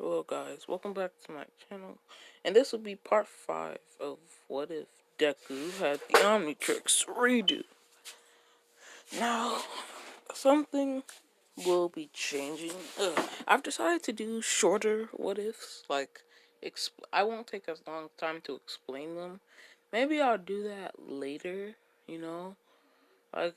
Hello guys, welcome back to my channel, and this will be part 5 of What If Deku had the Omnitrix redo. Now, something will be changing. I've decided to do shorter what ifs, like, I won't take as long time to explain them. Maybe I'll do that later, you know? Like,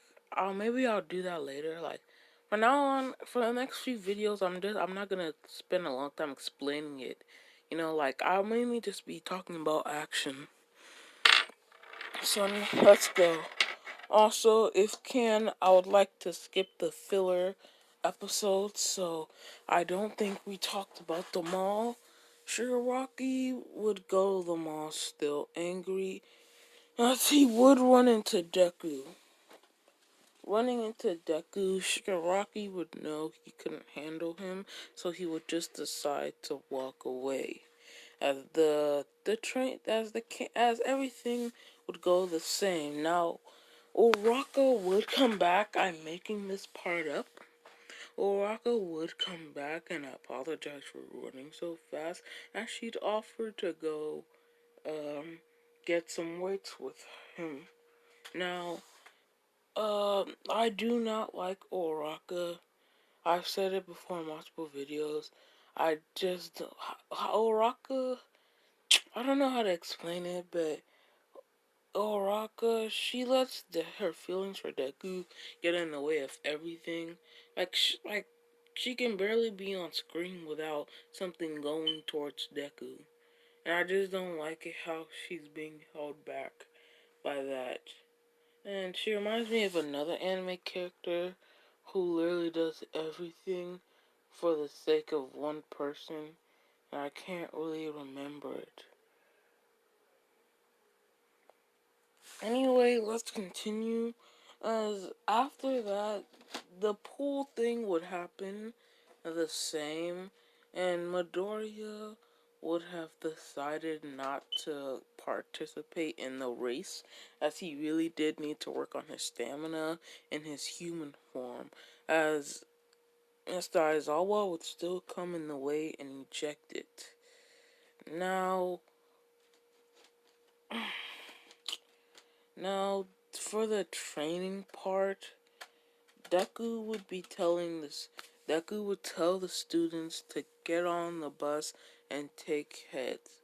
maybe I'll do that later, like, from now on, for the next few videos, I'm not gonna spend a long time explaining it. You know, like, I'll mainly just be talking about action. So, let's go. Also, if can, I would like to skip the filler episodes, so I don't think we talked about the mall. Shigaraki would go to the mall still angry, as he would run into Deku. Running into Deku, Shigaraki would know he couldn't handle him, so he would just decide to walk away. As as everything would go the same. Now, Uraka would come back. I'm making this part up. Uraka would come back and apologize for running so fast, and she'd offer to go get some weights with him. Now, I do not like Uraka. I've said it before in multiple videos. Uraka, I don't know how to explain it, but Uraka, she lets her feelings for Deku get in the way of everything. She can barely be on screen without something going towards Deku. And I just don't like it how she's being held back by that. And she reminds me of another anime character who literally does everything for the sake of one person, and I can't really remember it. Anyway, let's continue. As after that, the pool thing would happen the same, and Midoriya would have decided not to participate in the race, as he really did need to work on his stamina in his human form, as Mr. Aizawa would still come in the way and eject it. Now, for the training part, Deku would tell the students to get on the bus and take heads.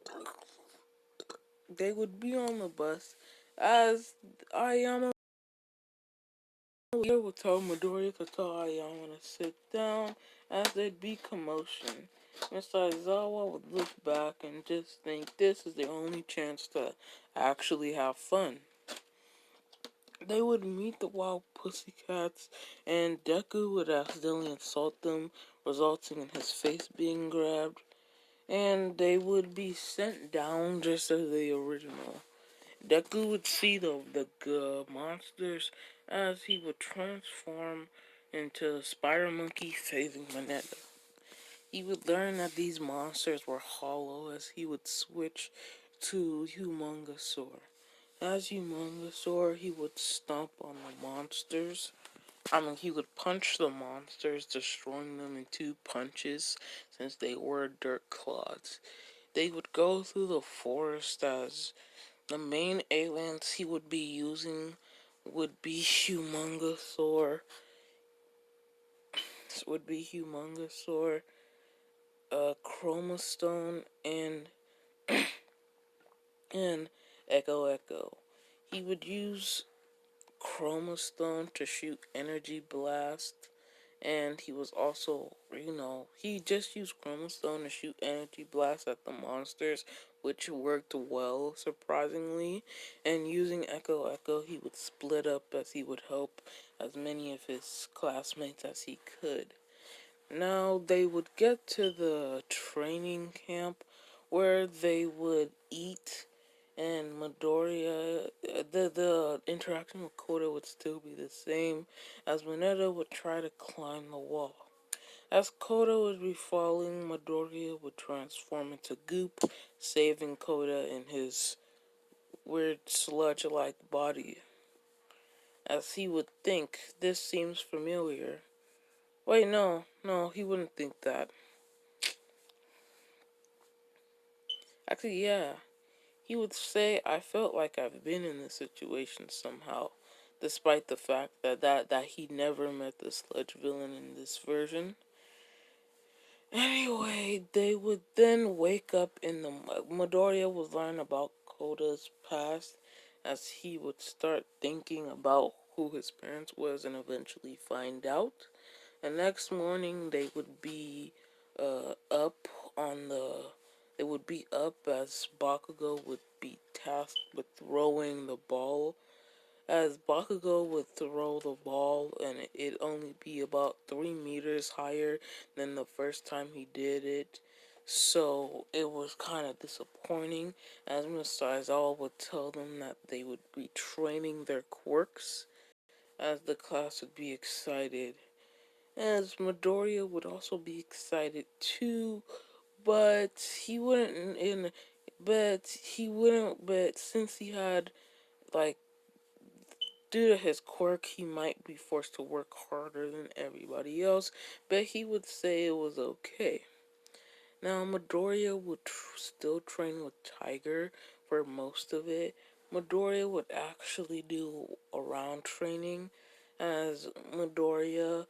They would be on the bus as Ayama would tell Midoriya to tell Ayama to sit down, as there'd be commotion. Mr. Aizawa would look back and just think this is their only chance to actually have fun. They would meet the wild pussycats, and Deku would accidentally insult them, resulting in his face being grabbed, and they would be sent down just as the original. Deku would see the monsters as he would transform into Spider Monkey saving Mineta. He would learn that these monsters were hollow as he would switch to Humongousaur. As Humongousaur, he would stomp on the monsters. He would punch the monsters, destroying them in 2 punches, since they were dirt clods. They would go through the forest, as the main aliens he would be using would be Humongousaur, Chromastone, and Echo. He would use Chromastone to shoot Energy Blast, and he was also, he just used Chromastone to shoot Energy Blast at the monsters, which worked well, surprisingly. And using Echo, he would split up as he would help as many of his classmates as he could. Now, they would get to the training camp where they would eat, and Midoriya, the interaction with Koda would still be the same, as Mineta would try to climb the wall. As Koda would be falling, Midoriya would transform into goop, saving Koda in his weird sludge-like body. As he would think, this seems familiar. Wait, no, he wouldn't think that. Actually, yeah. He would say, I felt like I've been in this situation somehow, despite the fact that he never met the sludge villain in this version. Anyway, they would then wake up in the... Midoriya would learn about Koda's past as he would start thinking about who his parents was and eventually find out. The next morning, they would be up on the... They would be up as Bakugo would be tasked with throwing the ball. As Bakugo would throw the ball, and it'd only be about 3 meters higher than the first time he did it. So it was kind of disappointing, as Mr. Aizawa would tell them that they would be training their quirks, as the class would be excited. As Midoriya would also be excited too, but he wouldn't but since he had, like, due to his quirk, he might be forced to work harder than everybody else, but he would say it was okay. Now, Midoriya would still train with Tiger for most of it. Midoriya would actually do around training, as Midoriya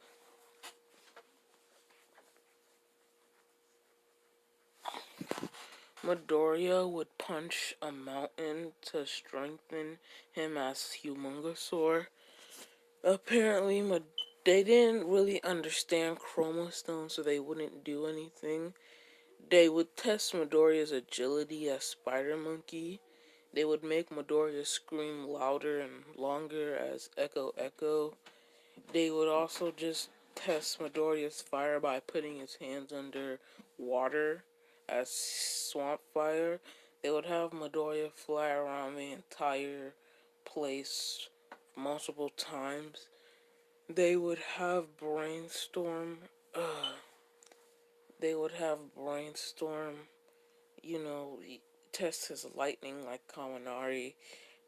would punch a mountain to strengthen him as Humongousaur. Apparently, they didn't really understand Chroma Stone, so they wouldn't do anything. They would test Midoriya's agility as Spider Monkey. They would make Midoriya scream louder and longer as Echo Echo. They would also just test Midoriya's fire by putting his hands under water as Swamp Fire. They would have Midoriya fly around the entire place multiple times. They would have Brainstorm. They would have Brainstorm, test his lightning like Kaminari.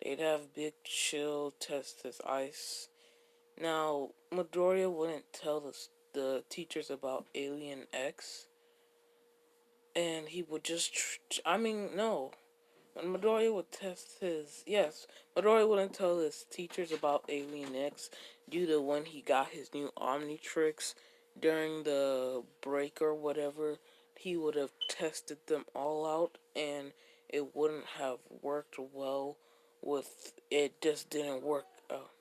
They'd have Big Chill test his ice. Now, Midoriya wouldn't tell the teachers about Alien X, and he would just... no. When Midoriya would test his... Yes, Midoriya wouldn't tell his teachers about Alien X due to when he got his new omnitrix during the break or whatever. He would have tested them all out, and it wouldn't have worked well with... It just didn't work out.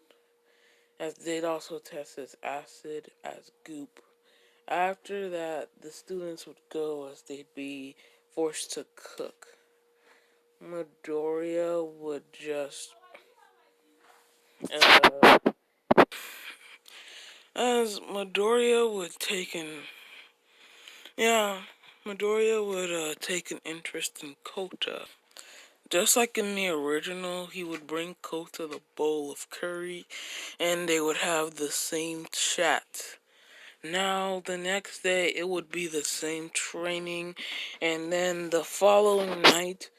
As they'd also test his acid as goop. After that, the students would go as they'd be forced to cook. Midoriya would just... as Midoriya would take an interest in Kota. Just like in the original, he would bring Kota the bowl of curry, and they would have the same chat. Now, the next day, it would be the same training, and then the following night,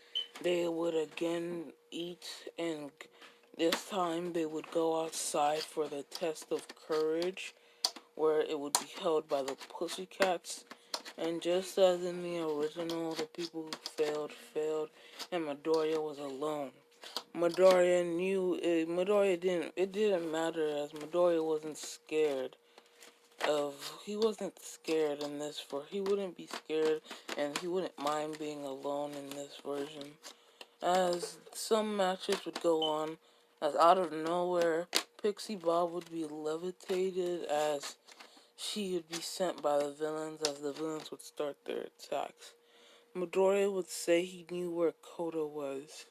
they would again eat, and this time they would go outside for the test of courage, where it would be held by the Pussycats. And just as in the original, the people who failed, and Midoriya was alone. Midoriya knew it. It didn't matter, as Midoriya wasn't scared he wasn't scared in this, for he wouldn't be scared, and he wouldn't mind being alone in this version. As some matches would go on, as out of nowhere, Pixie Bob would be levitated, as she would be sent by the villains, as the villains would start their attacks. Midoriya would say he knew where Kota was,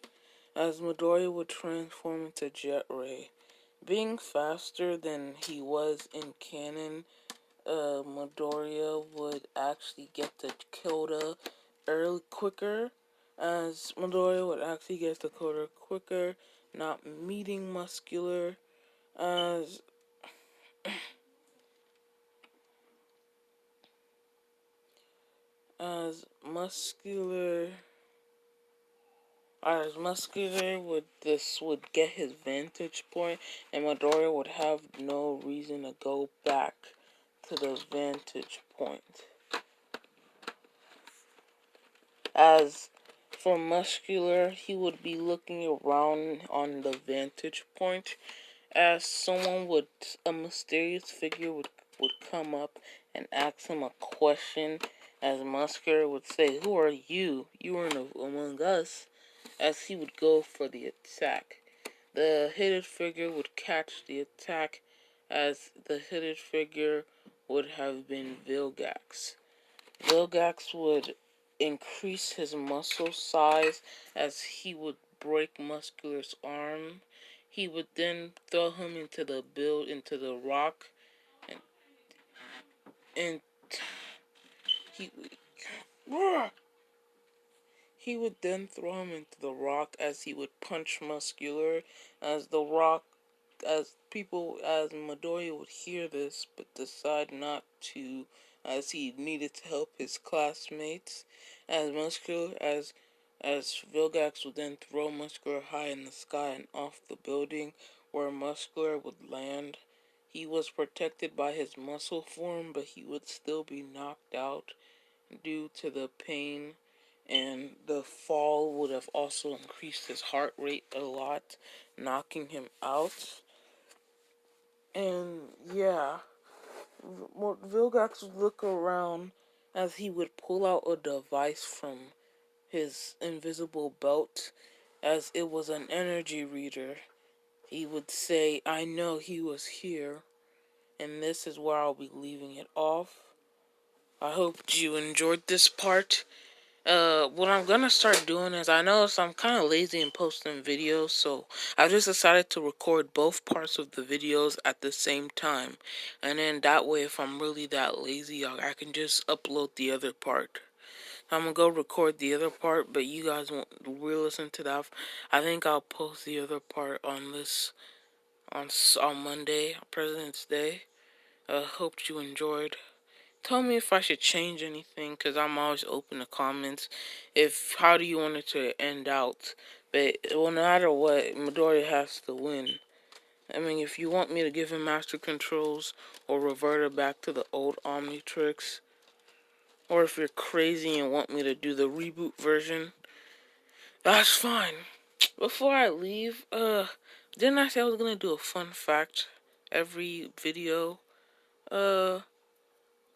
as Midoriya would transform into Jet Ray. Being faster than he was in canon, Midoriya would actually get to Kota quicker, as Midoriya would actually get to Kota quicker, not meeting Muscular, as Muscular would get his vantage point, and Midoriya would have no reason to go back to the vantage point. As for Muscular, he would be looking around on the vantage point as a mysterious figure would come up and ask him a question, as Muscular would say, "Who are you? You are among us," as he would go for the attack. The hooded figure would catch the attack, as the hooded figure would have been Vilgax. Vilgax would increase his muscle size as he would break Muscular's arm. He would then throw him into the rock, and and he he would then throw him into the rock as he would punch Muscular, as the rock as Midoriya would hear this but decide not to, as he needed to help his classmates. As Vilgax would then throw Muscular high in the sky and off the building where Muscular would land. He was protected by his muscle form, but he would still be knocked out due to the pain, and the fall would have also increased his heart rate a lot, knocking him out. And yeah, Vilgax would look around as he would pull out a device from his invisible belt, as it was an energy reader. He would say, "I know he was here," and this is where I'll be leaving it off. I hope you enjoyed this part. What I'm gonna start doing is, I noticed I'm kind of lazy in posting videos, so I just decided to record both parts of the videos at the same time. And then that way, if I'm really that lazy, I can just upload the other part. I'm gonna go record the other part, but you guys won't re-listen to that. I think I'll post the other part on on Monday, President's Day. Hope you enjoyed. Tell me if I should change anything, because I'm always open to comments. How do you want it to end out? But no matter what, Midori has to win. I mean, if you want me to give him master controls or revert it back to the old omnitrix, or if you're crazy and want me to do the reboot version, that's fine. Before I leave, didn't I say I was gonna do a fun fact every video?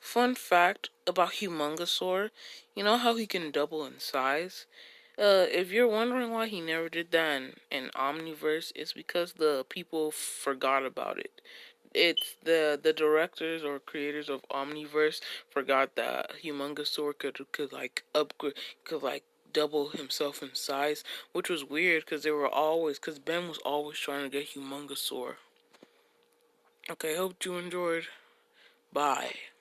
Fun fact about Humongosaur, you know how he can double in size? If you're wondering why he never did that in Omniverse, it's because the people forgot about it. It's the directors or creators of Omniverse forgot that Humongosaur could like upgrade, could like double himself in size, which was weird because because Ben was always trying to get Humongosaur. Okay, hope you enjoyed. Bye.